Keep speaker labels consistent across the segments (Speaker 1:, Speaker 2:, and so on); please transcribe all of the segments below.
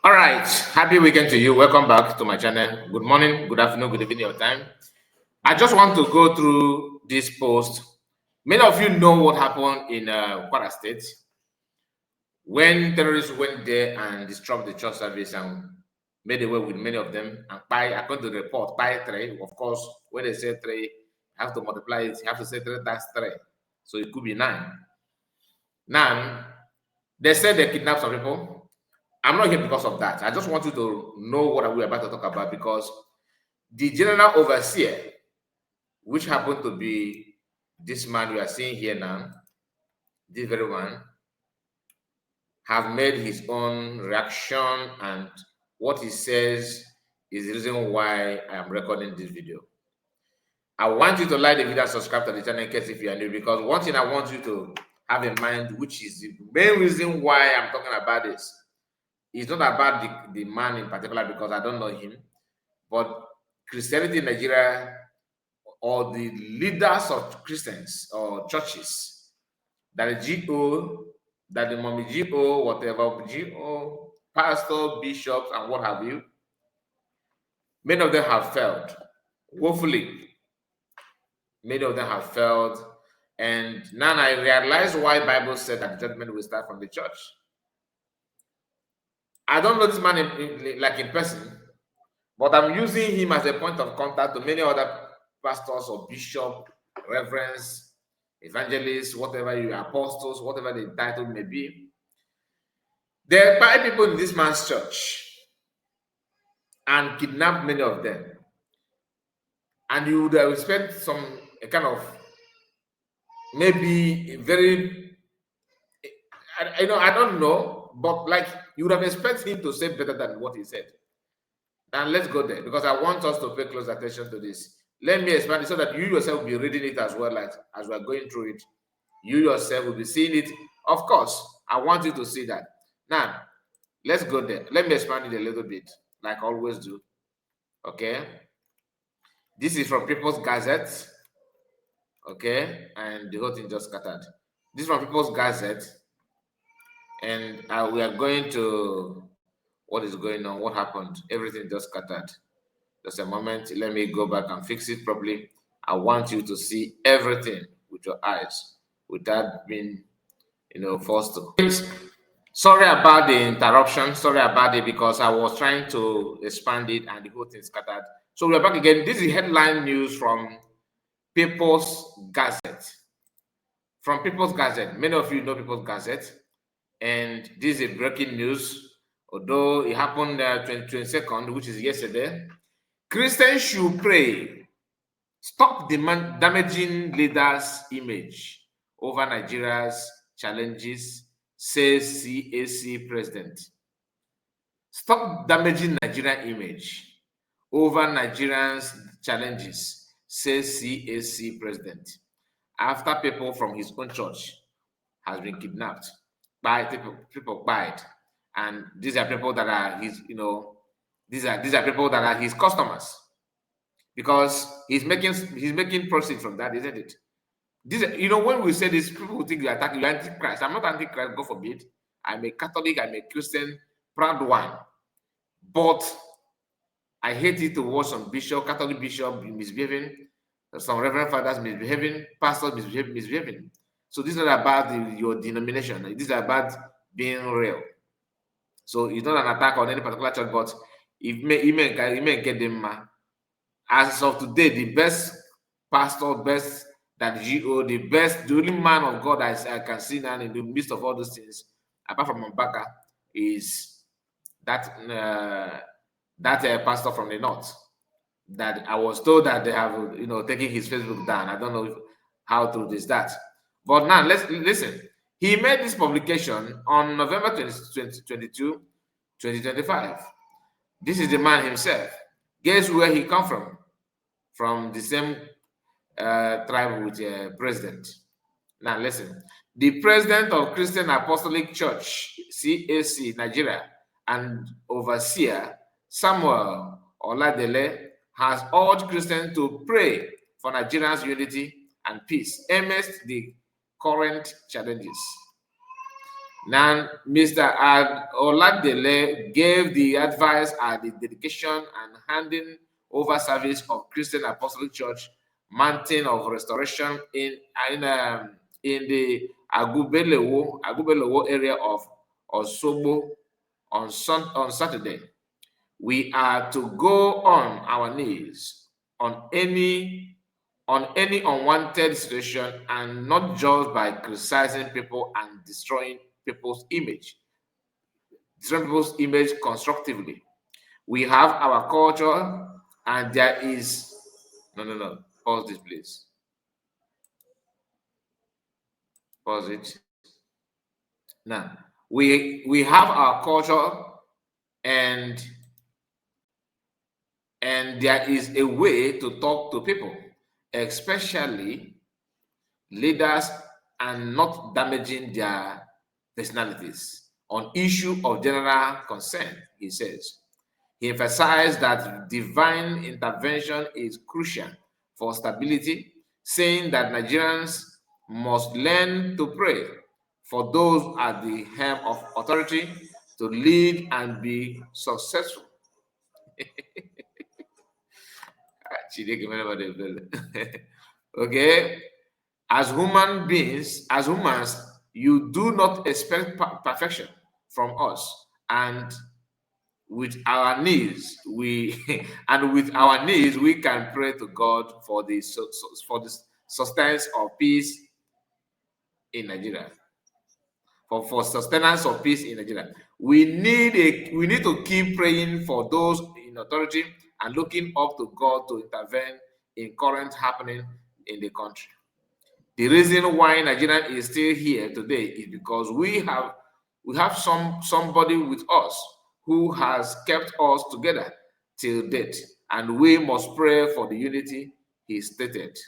Speaker 1: All right, happy weekend to you. Welcome back to my channel. Good morning, good afternoon, good evening, your time. I just want to go through this post. Many of you know what happened in Kwara State when terrorists went there and disrupted the church service and made away with many of them. And by, according to the report, by 3, of course, when they say 3, you have to multiply it, you have to say 3 times 3. So it could be 9. Now, they said they kidnapped some people. I'm not here because of that. I just want you to know what we're about to talk about, because the general overseer, which happened to be this man we are seeing here now, this very one, have made his own reaction, and what he says is the reason why I am recording this video. I want you to like the video and subscribe to the channel in case if you are new, because one thing I want you to have in mind, which is the main reason why I'm talking about this, it's not about the man in particular, because I don't know him, but Christianity in Nigeria, or the leaders of Christians or churches, that the GO, that the mommy GO, whatever GO, pastor, bishops, and what have you, many of them have failed. Woefully, many of them have failed. And now I realize why the Bible said that judgment will start from the church. I don't know this man in person, but I'm using him as a point of contact to many other pastors or bishops, reverends, evangelists, whatever you apostles, whatever the title may be. There are 5 people in this man's church and kidnapped many of them. And you would have spent some kind of maybe very, I don't know, but like you would have expected him to say better than what he said. And let's go there, because I want us to pay close attention to this. Let me expand it so that you yourself will be reading it as well, like as we're going through it. You yourself will be seeing it. Of course, I want you to see that. Now, let's go there. Let me expand it a little bit, like I always do. Okay. This is from People's Gazette. Okay. And the whole thing just scattered. This is from People's Gazette. And we are going to what is going on, what happened. Everything just scattered. Just a moment. Let me go back and fix it properly. I want you to see everything with your eyes without being, forced to. Sorry about the interruption. Sorry about it, because I was trying to expand it and the whole thing scattered. So we're back again. This is headline news from People's Gazette. From People's Gazette. Many of you know People's Gazette. And this is breaking news. Although it happened 22nd, which is yesterday. Christians should pray. Stop damaging leaders' image over Nigeria's challenges, says CAC president. Stop damaging Nigerian image over Nigerians' challenges, says CAC president. After people from his own church has been kidnapped by people died, and these are people that are his, these are people that are his customers, because he's making profit from that, isn't it? This, when we say this, people think you're antichrist. I'm not antichrist, God forbid. I'm a Catholic, I'm a Christian, proud one. But I hate it to watch some Catholic bishop misbehaving, some reverend fathers misbehaving, pastors misbehaving. So this is not about your denomination. This is about being real. So it's not an attack on any particular church, but it may get them. As of today, the best pastor, best that GO, the only man of God I can see now in the midst of all those things, apart from Mbaka, is that pastor from the north. That I was told that they have, taken his Facebook down. I don't know how true is that. But now let's listen. He made this publication on November 2022, 2025. This is the man himself. Guess where he come from? From the same tribe with the president. Now listen. The president of Christian Apostolic Church, CAC, Nigeria, and overseer Samuel Oladele has urged Christians to pray for Nigeria's unity and peace amidst the current challenges. Now, Mr. Oladele gave the advice at the dedication and handing over service of Christian Apostolic Church Mountain of Restoration in the Agubelewo area of Osogbo on Saturday. We are to go on our knees on any unwanted situation and not judged by criticizing people and destroying people's image constructively. We have our culture, and there is no. Pause this, please. Pause it. Now we have our culture, and there is a way to talk to people, especially leaders, and not damaging their personalities on issue of general concern, he says. He emphasized that divine intervention is crucial for stability, saying that Nigerians must learn to pray for those at the helm of authority to lead and be successful. Okay, as human beings, as humans, you do not expect perfection from us, and with our needs we we can pray to God for the sustenance of peace in Nigeria, for sustenance of peace in Nigeria. We need to keep praying for those in authority and looking up to God to intervene in current happening in the country. The reason why Nigeria is still here today is because we have somebody with us who has kept us together till date, and we must pray for the unity, he stated.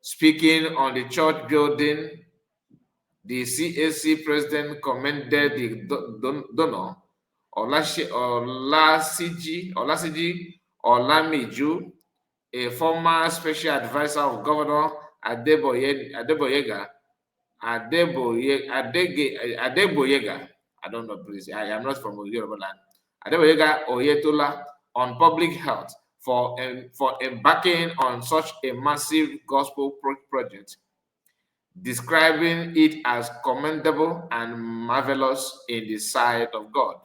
Speaker 1: Speaking on the church building, the CAC president commended the donor Olasiji Olamiju, a former special advisor of Governor Adeboyega. Adeboyega. I don't know, please. I am not from Yoruba land. Adeboyega Oyetola on public health for embarking on such a massive gospel project, describing it as commendable and marvelous in the sight of God.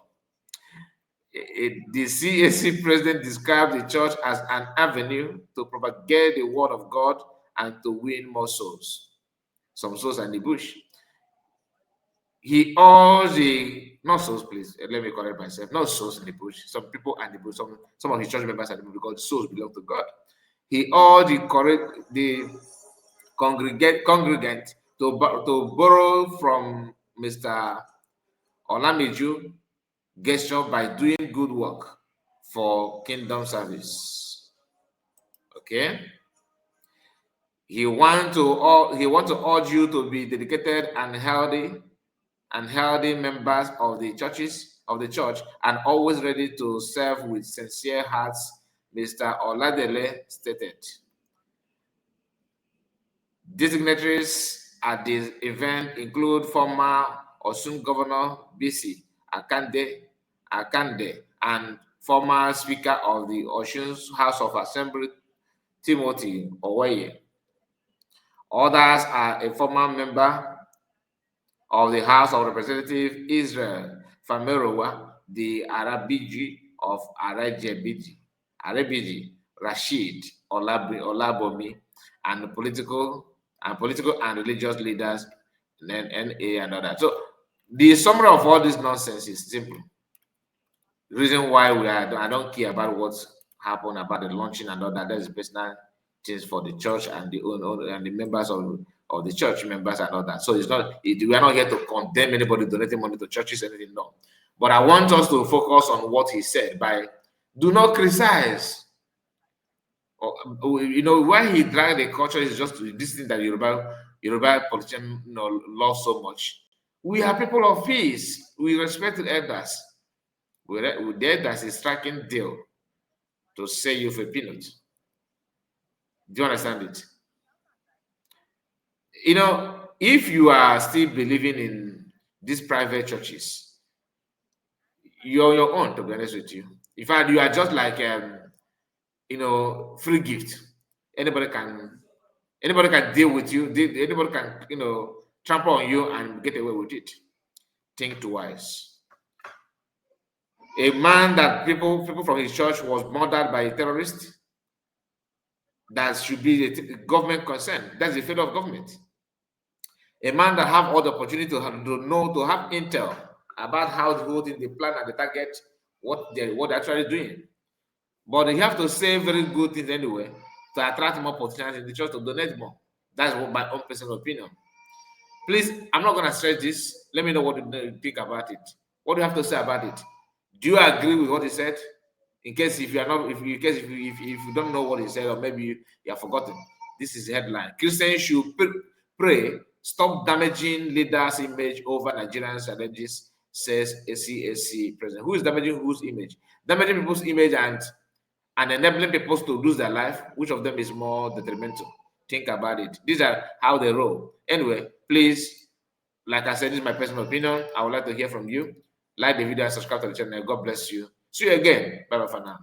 Speaker 1: The CAC president described the church as an avenue to propagate the word of God and to win more souls. Some souls are in the bush. He urged the not souls, please. Let me correct myself. Not souls in the bush. Some people are in the bush. Some of his church members are in the bush because souls belong to God. He urged the congregant to borrow from Mr. Olamiju gesture by doing good work for kingdom service. Okay. He want to urge you to be dedicated and healthy members of the church and always ready to serve with sincere hearts, Mr. Oladele stated. Dignitaries at the event include former Osun Governor BC Akande and former Speaker of the Osun House of Assembly Timothy Oweye. Others are a former member of the House of Representatives Israel Famerowa, the Arabiji of Arebiji, Rashid Olabomi, and political and religious leaders, NA and others. So the summary of all this nonsense is simple. The reason why I don't care about what's happened about the launching and all that. That is personal things for the church and the members of the church members and all that. So we are not here to condemn anybody donating money to churches or anything, no. But I want us to focus on what he said by do not criticize. Why he dragged the culture is just this thing that Yoruba politicians love so much. We are people of peace. We respect the elders. The elders is striking deal to say you for peanut. Do you understand it? If you are still believing in these private churches. You're on your own, to be honest with you. In fact, you are just like free gift. Anybody can deal with you. Anybody can trample on you and get away with it. Think twice. A man that people from his church was murdered by a terrorist, that should be a government concern. That's the failure of government. A man that have all the opportunity to have intel about how the whole thing, the plan and the target, what they're actually doing. But they have to say very good things anyway to attract more politicians in the church to donate more. That's what my own personal opinion. Please, I'm not going to stress this. Let me know what you think about it. What do you have to say about it? Do you agree with what he said? In case if you are not, if you don't know what he said, or maybe you have forgotten, this is the headline: Christians should pray, stop damaging leaders' image over Nigerian challenges, says a CAC president. Who is damaging whose image? Damaging people's image and enabling people to lose their life. Which of them is more detrimental? Think about it. These are how they roll. Anyway, please, like I said, this is my personal opinion. I would like to hear from you. Like the video and subscribe to the channel. God bless you. See you again. Bye bye for now.